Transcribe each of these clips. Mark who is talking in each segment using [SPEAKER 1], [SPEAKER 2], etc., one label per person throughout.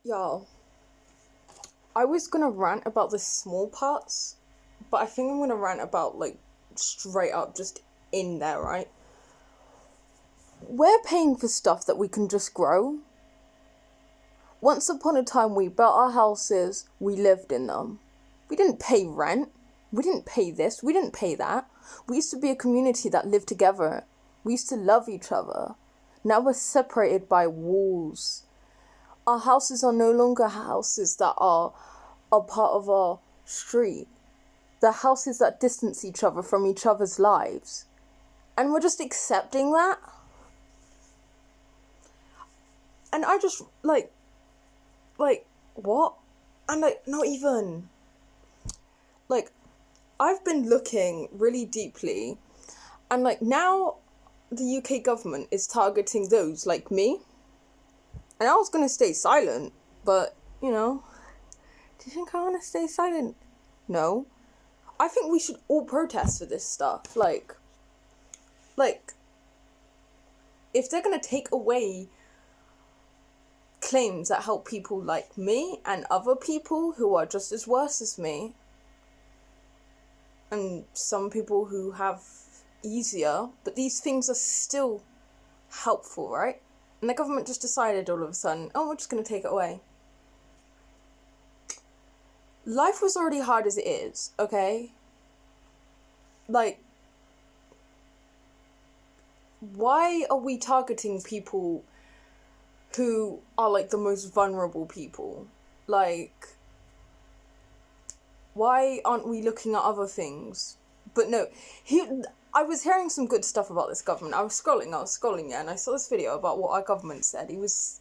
[SPEAKER 1] Y'all, I was gonna rant about the small parts, but I think I'm gonna rant about, like, straight up just in there, right? We're paying for stuff that we can just grow. Once upon a time, we built our houses, we lived in them. We didn't pay rent. We didn't pay this. We didn't pay that. We used to be a community that lived together. We used to love each other. Now we're separated by walls. Our houses are no longer houses that are a part of our street. They're houses that distance each other from each other's lives. And we're just accepting that. And I just, like, what? And, like, not even. Like, I've been looking really deeply. And, like, now the UK government is targeting those like me. And I was going to stay silent, but, do you think I want to stay silent? No. I think we should all protest for this stuff. Like, if they're going to take away claims that help people like me and other people who are just as worse as me, and some people who have easier, but these things are still helpful, right? And the government just decided all of a sudden, we're just going to take it away. Life was already hard as it is, okay? Like, why are we targeting people who are, like, the most vulnerable people? Like, why aren't we looking at other things? But no, I was hearing some good stuff about this government. I was scrolling, yeah, and I saw this video about what our government said. He was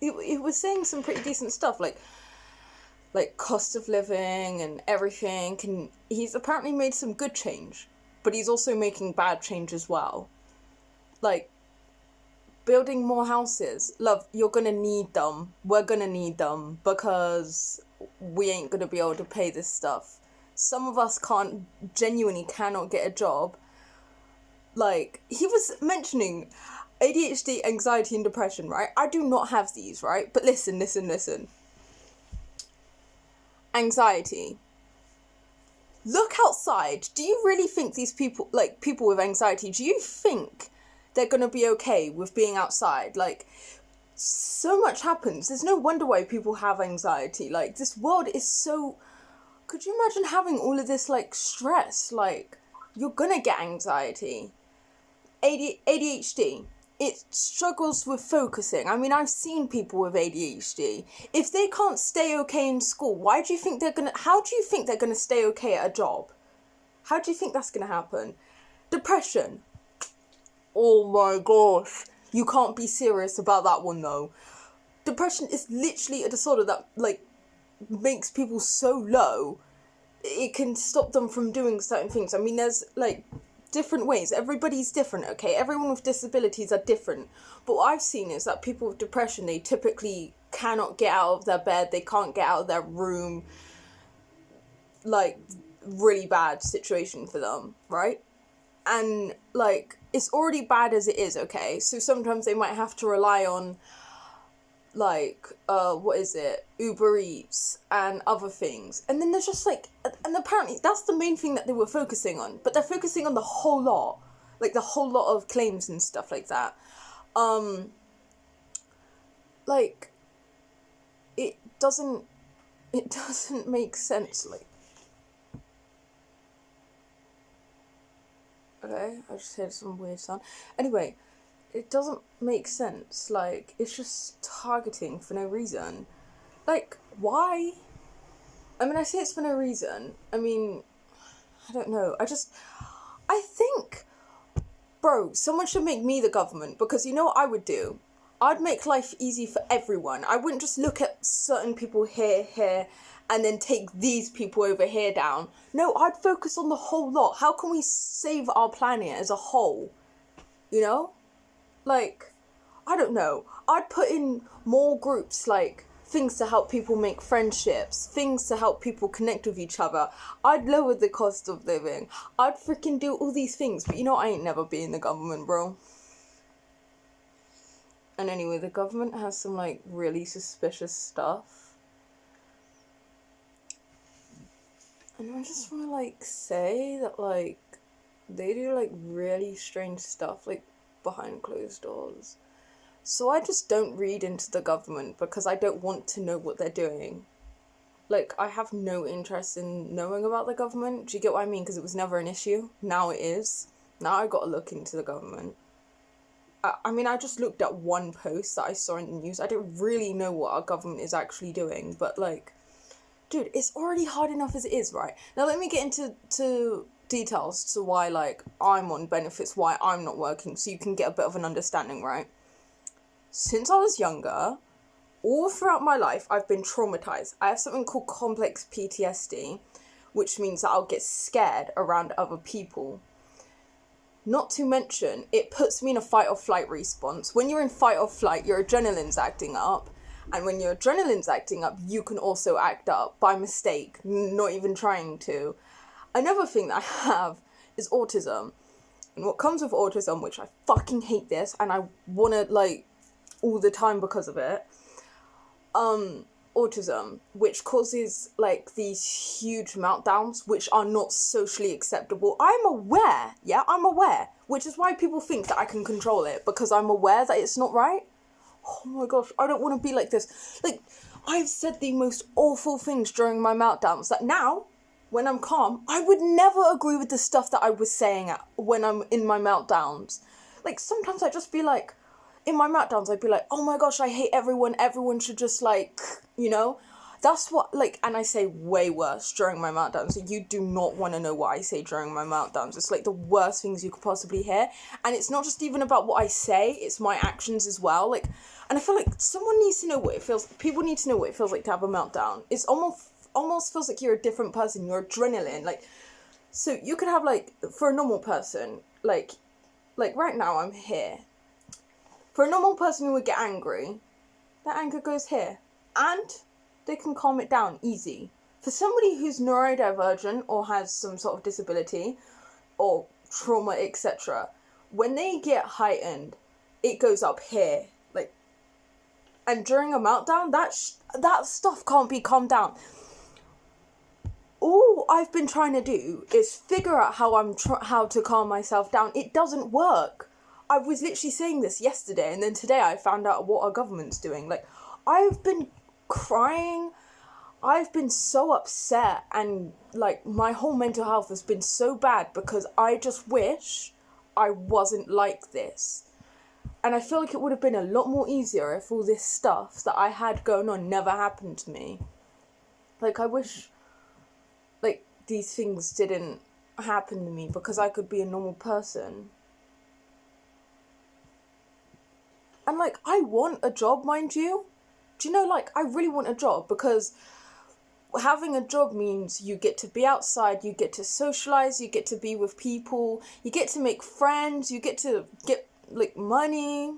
[SPEAKER 1] saying some pretty decent stuff, like cost of living and everything, and he's apparently made some good change, but he's also making bad change as well. Like, building more houses. Love, you're gonna need them. We're gonna need them, because we ain't gonna be able to pay this stuff. Some of us genuinely cannot get a job. Like, he was mentioning ADHD, anxiety, and depression, right? I do not have these, right? But listen. Anxiety. Look outside. Do you really think these people, like, people with anxiety, do you think they're gonna be okay with being outside? Like, so much happens. There's no wonder why people have anxiety. Like, this world is so... Could you imagine having all of this, like, stress? Like, you're gonna get anxiety. ADHD, it struggles with focusing. I mean, I've seen people with ADHD. If they can't stay okay in school, how do you think they're gonna stay okay at a job? How do you think that's gonna happen? Depression. Oh my gosh. You can't be serious about that one, though. Depression is literally a disorder that, like, makes people so low, it can stop them from doing certain things. I mean, there's, like, different ways. Everybody's different, okay? Everyone with disabilities are different. But what I've seen is that people with depression, they typically cannot get out of their bed, they can't get out of their room. Like, really bad situation for them, right? And, like, it's already bad as it is, okay? So sometimes they might have to rely on, like, Uber Eats and other things. And then there's just, like, and apparently that's the main thing that they were focusing on, but they're focusing on the whole lot, like, the whole lot of claims and stuff like that. Like, it doesn't make sense, like, okay, I just heard some weird sound. Anyway, it doesn't make sense. Like, it's just targeting for no reason. Like, why? I mean, I say it's for no reason. I mean, I don't know. I think, bro, someone should make me the government, because you know what I would do? I'd make life easy for everyone. I wouldn't just look at certain people here, and then take these people over here down. No, I'd focus on the whole lot. How can we save our planet as a whole? You know? Like, I don't know. I'd put in more groups, like, things to help people make friendships, things to help people connect with each other. I'd lower the cost of living. I'd freaking do all these things. But you know, I ain't never been in the government, bro. And anyway, the government has some, like, really suspicious stuff. And I just want to, like, say that, like, they do, like, really strange stuff, like, behind closed doors. So I just don't read into the government because I don't want to know what they're doing. Like, I have no interest in knowing about the government. Do you get what I mean? Because it was never an issue. Now it is. Now I got to look into the government. I mean, I just looked at one post that I saw in the news. I don't really know what our government is actually doing, but, like, dude, it's already hard enough as it is, right? Now let me get into details to why, like, I'm on benefits, why I'm not working, so you can get a bit of an understanding, right? Since I was younger, all throughout my life, I've been traumatized. I have something called complex PTSD, which means that I'll get scared around other people. Not to mention, it puts me in a fight or flight response. When you're in fight or flight, your adrenaline's acting up. And when your adrenaline's acting up, you can also act up by mistake, not even trying to. Another thing that I have is autism. And what comes with autism, which I fucking hate this, and I want to, like, all the time because of it, autism, which causes, like, these huge meltdowns, which are not socially acceptable. I'm aware, which is why people think that I can control it, because I'm aware that it's not right. Oh my gosh, I don't want to be like this. Like, I've said the most awful things during my meltdowns that now, when I'm calm, I would never agree with the stuff that I was saying when I'm in my meltdowns. Like, sometimes I'd just be like, in my meltdowns, I'd be like, oh my gosh, I hate everyone should just, like, you know? That's what, like, and I say way worse during my meltdowns. So you do not want to know what I say during my meltdowns. It's, like, the worst things you could possibly hear. And it's not just even about what I say, it's my actions as well. Like, and I feel like someone needs to know what it feels, people need to know what it feels like to have a meltdown. It's almost feels like you're a different person, your adrenaline, like, so you could have, like, for a normal person, like right now I'm here. For a normal person who would get angry, that anger goes here. And they can calm it down easy. For somebody who's neurodivergent or has some sort of disability or trauma, etc., when they get heightened, it goes up here. Like, and during a meltdown, that stuff can't be calmed down. All I've been trying to do is figure out how to calm myself down. It doesn't work. I was literally saying this yesterday, and then today I found out what our government's doing. Like, I've been crying. I've been so upset, and, like, my whole mental health has been so bad because I just wish I wasn't like this. And I feel like it would have been a lot more easier if all this stuff that I had going on never happened to me. Like, I wish, like, these things didn't happen to me because I could be a normal person. And, like, I want a job, mind you. Do you know, like, I really want a job because having a job means you get to be outside, you get to socialize, you get to be with people, you get to make friends, you get to get, like, money.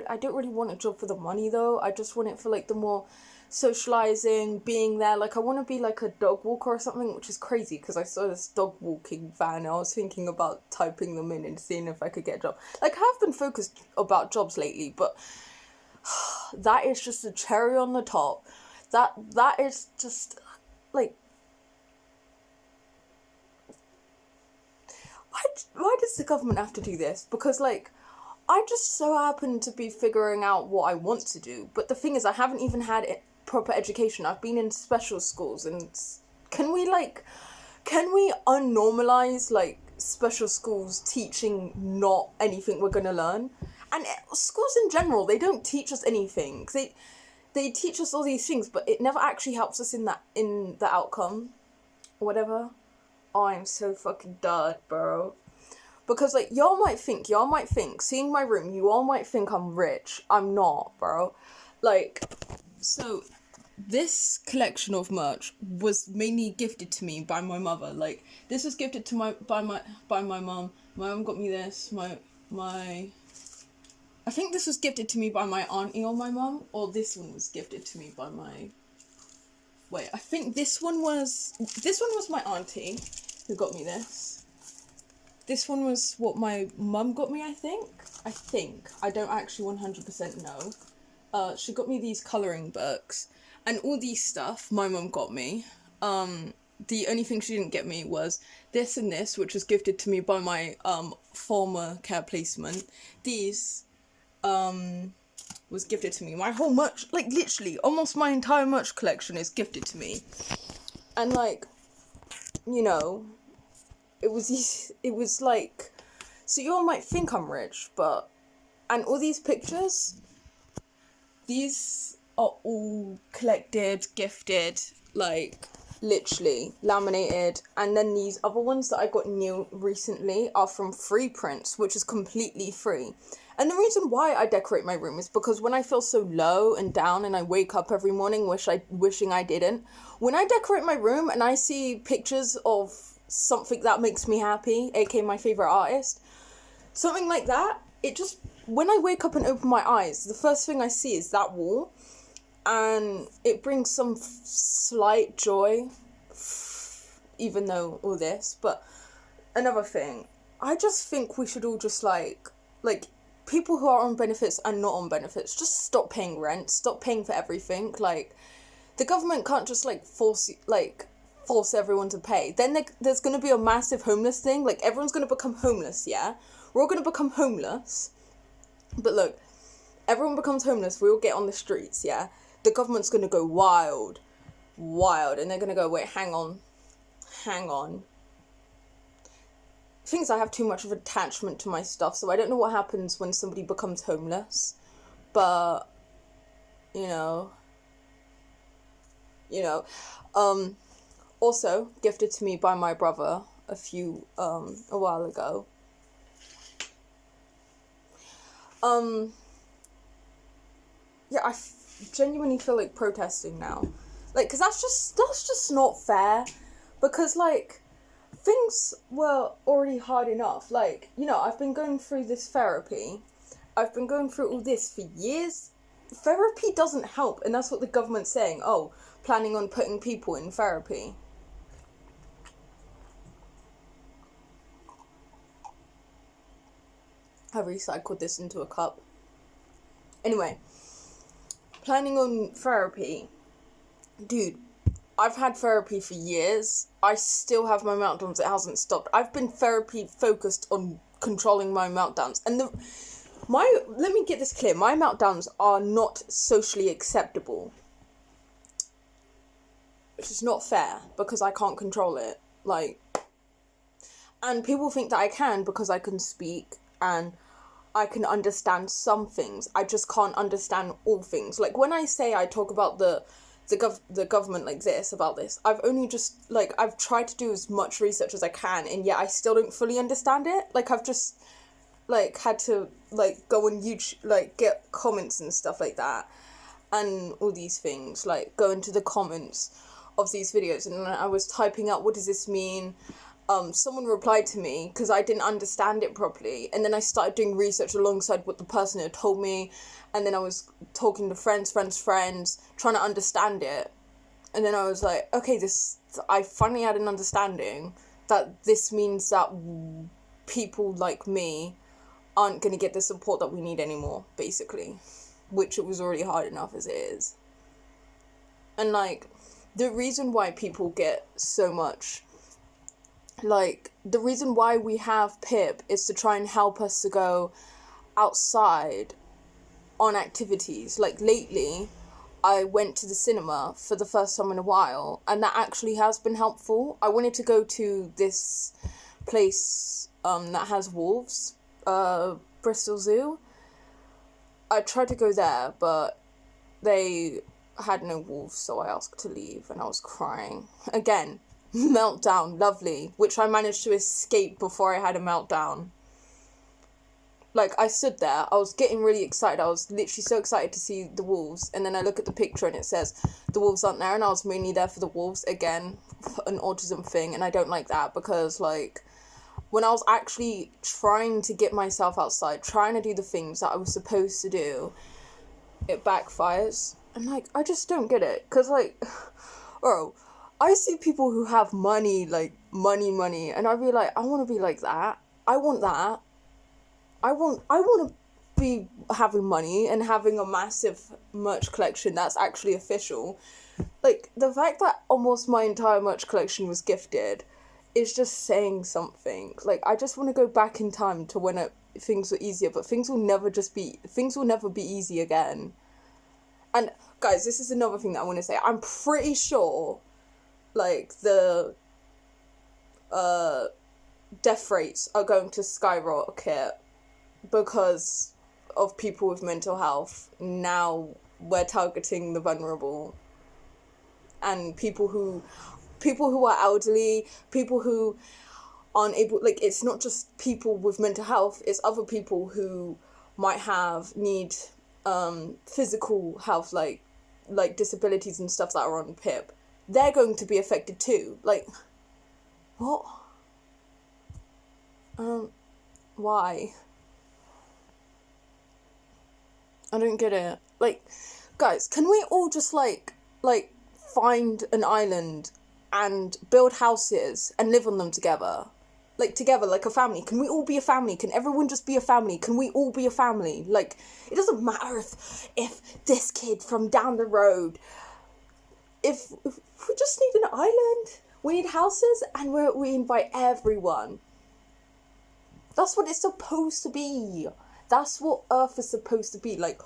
[SPEAKER 1] I don't really want a job for the money, though. I just want it for, like, the more socializing, being there. Like, I want to be, like, a dog walker or something, which is crazy because I saw this dog walking van and I was thinking about typing them in and seeing if I could get a job. Like, I have been focused about jobs lately, but that is just a cherry on the top. That is just, like, why does the government have to do this? Because, like, I just so happen to be figuring out what I want to do, but the thing is, I haven't even had proper education. I've been in special schools, and can we unnormalize, like, special schools teaching not anything we're gonna learn? And schools in general, they don't teach us anything. They teach us all these things, but it never actually helps us in the outcome, or whatever. Oh, I'm so fucking done, bro. Because, like, y'all might think, seeing my room, you all might think I'm rich. I'm not, bro. Like, so, this collection of merch was mainly gifted to me by my mother. Like, this was gifted to by my mum. My mum got me this. I think this was gifted to me by my auntie or my mum, or this one was gifted to me by my... Wait, I think this one was my auntie who got me this. This one was what my mum got me, I think. I don't actually 100% know. She got me these colouring books. And all these stuff my mum got me. the only thing she didn't get me was this and this, which was gifted to me by my former care placement. These was gifted to me. My whole merch, like literally almost my entire merch collection is gifted to me. And like, you know, it was like, so you all might think I'm rich, but, and all these pictures, these are all collected, gifted, like literally laminated. And then these other ones that I got new recently are from Free Prints, which is completely free. And the reason why I decorate my room is because when I feel so low and down and I wake up every morning wishing I didn't, when I decorate my room and I see pictures of something that makes me happy, aka my favorite artist, something like that, it just, when I wake up and open my eyes, the first thing I see is that wall, and it brings some slight joy, even though all this. But another thing, I just think we should all just like people who are on benefits and not on benefits, just stop paying rent, stop paying for everything. Like, the government can't just like force everyone to pay. Then there's going to be a massive homeless thing. Like, everyone's going to become homeless, yeah? We're all going to become homeless. But look, everyone becomes homeless, we all get on the streets, yeah? The government's going to go wild, and they're going to go, wait, hang on. Things I have too much of attachment to my stuff, so I don't know what happens when somebody becomes homeless. But, you know, also gifted to me by my brother a while ago. Yeah, I genuinely feel like protesting now. Like, because that's just not fair. Because, like, things were already hard enough. Like, you know, I've been going through this therapy. I've been going through all this for years. Therapy doesn't help, and that's what the government's saying. Oh, planning on putting people in therapy. I recycled this into a cup. Anyway, planning on therapy. Dude, I've had therapy for years. I still have my meltdowns. It hasn't stopped. I've been therapy focused on controlling my meltdowns. And let me get this clear. My meltdowns are not socially acceptable. Which is not fair because I can't control it. Like, and people think that I can because I can speak and I can understand some things. I just can't understand all things. Like, when I say I talk about the government like this, about this, I've only just, like, I've tried to do as much research as I can, and yet I still don't fully understand it. Like, I've just, like, had to, like, go on YouTube, like, get comments and stuff like that, and all these things, like, go into the comments of these videos, and I was typing out, what does this mean? Someone replied to me because I didn't understand it properly, and then I started doing research alongside what the person had told me, and then I was talking to friends, trying to understand it, and then I was like, okay, I finally had an understanding that this means that people like me aren't going to get the support that we need anymore, basically, which it was already hard enough as it is. And, like, the reason why people get so much, like, the reason why we have PIP is to try and help us to go outside on activities. Like, lately, I went to the cinema for the first time in a while, and that actually has been helpful. I wanted to go to this place that has wolves, Bristol Zoo. I tried to go there, but they had no wolves, so I asked to leave, and I was crying. Again, meltdown, lovely, which I managed to escape before I had a meltdown. Like, I stood there, I was getting really excited, I was literally so excited to see the wolves, and then I look at the picture and it says, the wolves aren't there, and I was mainly there for the wolves, again, an autism thing, and I don't like that, because, like, when I was actually trying to get myself outside, trying to do the things that I was supposed to do, it backfires, and, like, I just don't get it, because, like, I see people who have money, like, money, and I be like, I want to be like that. I want that. I want to be having money and having a massive merch collection that's actually official. Like, the fact that almost my entire merch collection was gifted is just saying something. Like, I just want to go back in time to when things were easier, but things will never be easy again. And, guys, this is another thing that I want to say. I'm pretty sure, like, the death rates are going to skyrocket because of people with mental health. Now we're targeting the vulnerable and people who are elderly, people who aren't able, like, it's not just people with mental health, it's other people who might need physical health, like disabilities and stuff that are on PIP. They're going to be affected too. Like, what? Why? I don't get it. Like, guys, can we all just like find an island and build houses and live on them together? Like, together, like a family. Can we all be a family? Can everyone just be a family? Can we all be a family? Like, it doesn't matter if this kid from down the road, if we just need an island, we need houses, and we invite everyone. That's what it's supposed to be. That's what Earth is supposed to be. Like,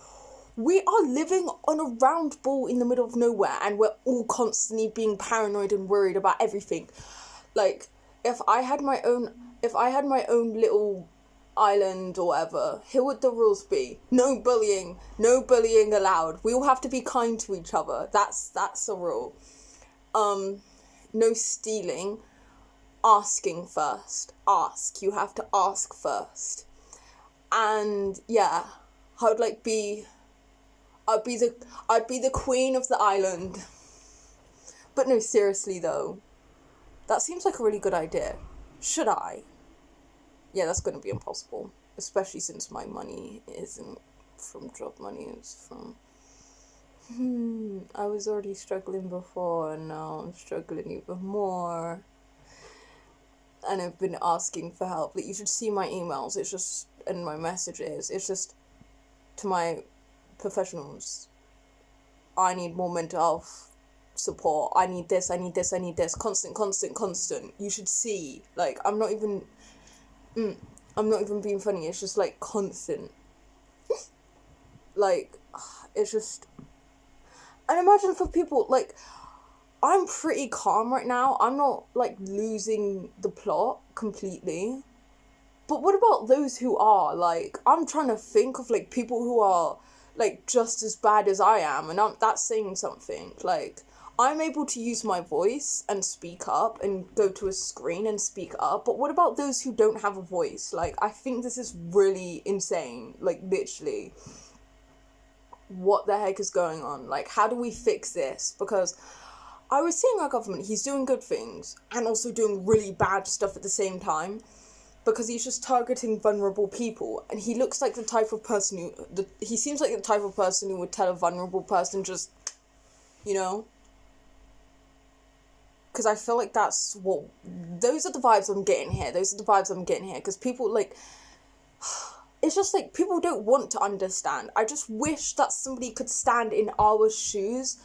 [SPEAKER 1] we are living on a round ball in the middle of nowhere, and we're all constantly being paranoid and worried about everything. Like, if I had my own little island or whatever, here would the rules be? No bullying allowed. We all have to be kind to each other. That's a rule. No stealing. Asking first. You have to ask first. And yeah, I'd be the queen of the island. But no, seriously though, that seems like a really good idea. Should I? Yeah, that's going to be impossible, especially since my money isn't from job money, it's from I was already struggling before, and now I'm struggling even more. And I've been asking for help. Like, you should see my emails. It's just, and my messages. It's just to my professionals. I need more mental health support. I need this. Constant. You should see. Like, I'm not even being funny. It's just, like, constant. Like, it's just... And imagine for people, like... I'm pretty calm right now. I'm not, like, losing the plot completely. But what about those who are? Like, I'm trying to think of, like, people who are, like, just as bad as I am. And that's saying something. Like, I'm able to use my voice and speak up and go to a screen and speak up. But what about those who don't have a voice? Like, I think this is really insane. Like, literally. What the heck is going on? Like, how do we fix this? Because... I was seeing our government, he's doing good things and also doing really bad stuff at the same time because he's just targeting vulnerable people, and he looks like the type of person he seems like the type of person who would tell a vulnerable person just, you know, because I feel like those are the vibes I'm getting here, because people, like, it's just like people don't want to understand. I just wish that somebody could stand in our shoes.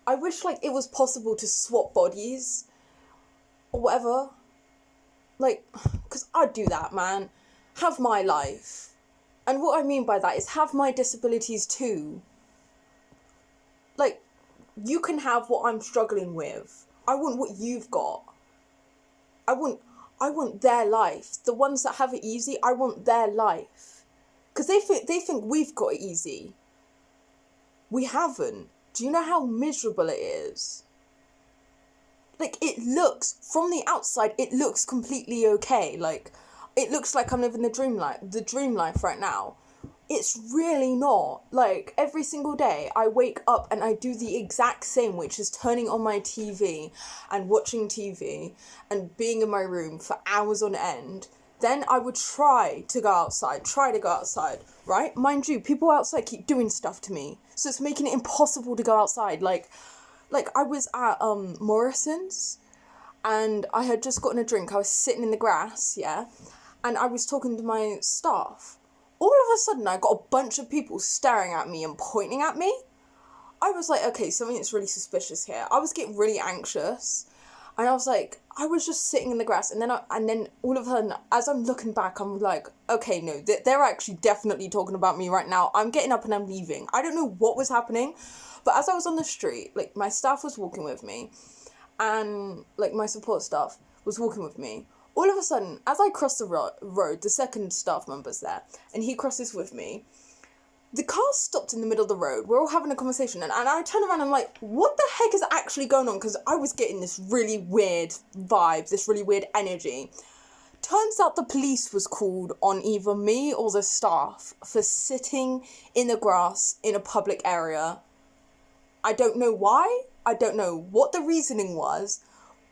[SPEAKER 1] I wish, like, it was possible to swap bodies or whatever. Like, because I'd do that, man. Have my life. And what I mean by that is have my disabilities too. Like, you can have what I'm struggling with. I want what you've got. I want their life. The ones that have it easy, I want their life. Because they think we've got it easy. We haven't. Do you know how miserable it is? Like, it looks, from the outside, it looks completely okay. Like, it looks like I'm living the dream life right now. It's really not. Like, every single day, I wake up and I do the exact same, which is turning on my TV and watching TV and being in my room for hours on end. Then I would try to go outside, right? Mind you, people outside keep doing stuff to me. So it's making it impossible to go outside. Like I was at Morrison's and I had just gotten a drink. I was sitting in the grass, yeah? And I was talking to my staff. all of a sudden I got a bunch of people staring at me and pointing at me. I was like, okay, something is really suspicious here. I was getting really anxious. And I was like, I was just sitting in the grass, and then all of a sudden, as I'm looking back, I'm like, okay, no, they're actually definitely talking about me right now. I'm getting up and I'm leaving. I don't know what was happening, but as I was on the street, like, my staff was walking with me, and, like, my support staff was walking with me. All of a sudden, as I crossed the road, the second staff member's there, and he crosses with me. The car stopped in the middle of the road. We're all having a conversation, and I turn around and I'm like, what the heck is actually going on? Because I was getting this really weird vibe, this really weird energy. Turns out the police was called on either me or the staff for sitting in the grass in a public area. I don't know why. I don't know what the reasoning was,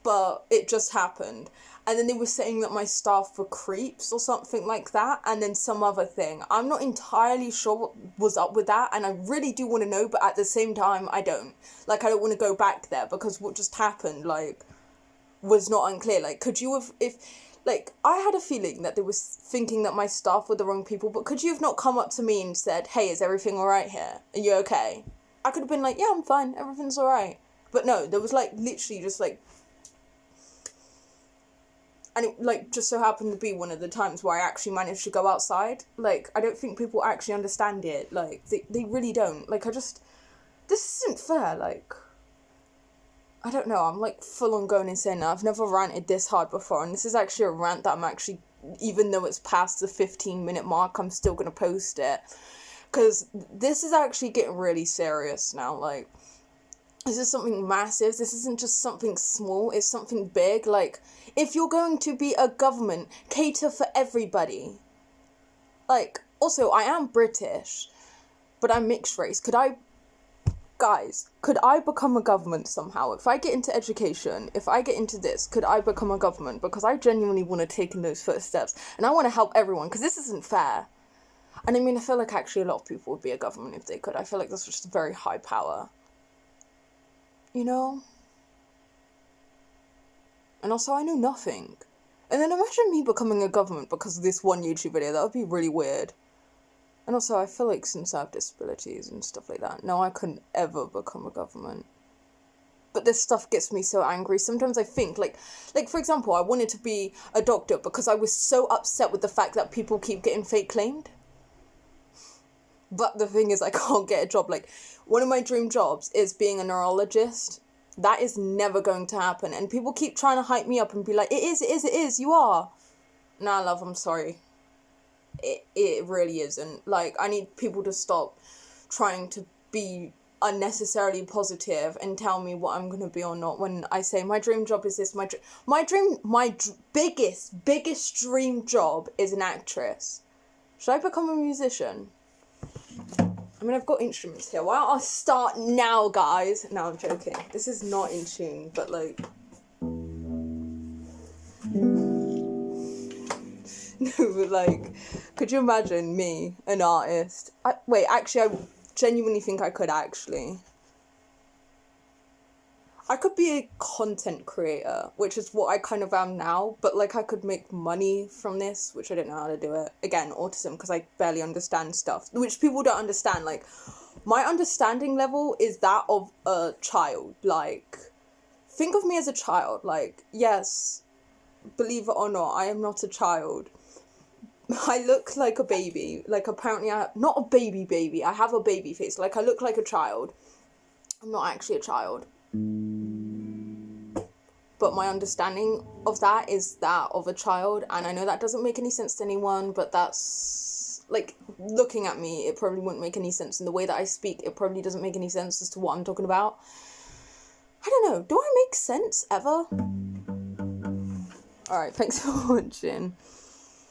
[SPEAKER 1] but it just happened. And then they were saying that my staff were creeps or something like that, and then some other thing. I'm not entirely sure what was up with that, and I really do want to know, but at the same time, I don't. Like, I don't want to go back there, because what just happened, like, was not unclear. Like, could you have, like, I had a feeling that they were thinking that my staff were the wrong people, but could you have not come up to me and said, hey, is everything alright here? Are you okay? I could have been like, yeah, I'm fine, everything's alright. But no, there was, like, literally just, like, and it, like, just so happened to be one of the times where I actually managed to go outside. Like, I don't think people actually understand it. Like, they really don't. Like, this isn't fair. Like, I don't know. I'm, like, full on going insane now. I've never ranted this hard before. And this is actually a rant that I'm actually, even though it's past the 15-minute mark, I'm still going to post it. Because this is actually getting really serious now. Like, this is something massive. This isn't just something small. It's something big. Like, if you're going to be a government, cater for everybody. Like, also, I am British, but I'm mixed race. Could I become a government somehow? If I get into education, if I get into this, could I become a government? Because I genuinely want to take in those first steps. And I want to help everyone, because this isn't fair. And I mean, I feel like actually a lot of people would be a government if they could. I feel like that's just a very high power. You know? And also, I know nothing. And then imagine me becoming a government because of this one YouTube video. That would be really weird. And also, I feel like since I have disabilities and stuff like that, no, I couldn't ever become a government. But this stuff gets me so angry. Sometimes I think, like for example, I wanted to be a doctor because I was so upset with the fact that people keep getting fake claimed. But the thing is, I can't get a job. Like, one of my dream jobs is being a neurologist. That is never going to happen. And people keep trying to hype me up and be like, it is, you are. Nah, love, I'm sorry. It really isn't. Like, I need people to stop trying to be unnecessarily positive and tell me what I'm going to be or not. When I say my dream job is this, my biggest dream job is an actress. Should I become a musician? I mean, I've got instruments here. Why don't I start now, guys? No, I'm joking. This is not in tune, but, like... No, but, like, could you imagine me, an artist? Actually, I genuinely think I could, actually. I could be a content creator, which is what I kind of am now, but, like, I could make money from this, which I don't know how to do it. Again, autism, because I barely understand stuff, which people don't understand. Like, my understanding level is that of a child. Like, think of me as a child. Like, yes, believe it or not, I am not a child. I look like a baby. Like, apparently not a baby. I have a baby face. Like, I look like a child. I'm not actually a child. But my understanding of that is that of a child, and I know that doesn't make any sense to anyone, but that's, like, looking at me, it probably wouldn't make any sense. In the way that I speak, it probably doesn't make any sense as to what I'm talking about. I don't know, do I make sense ever? Alright, thanks for watching.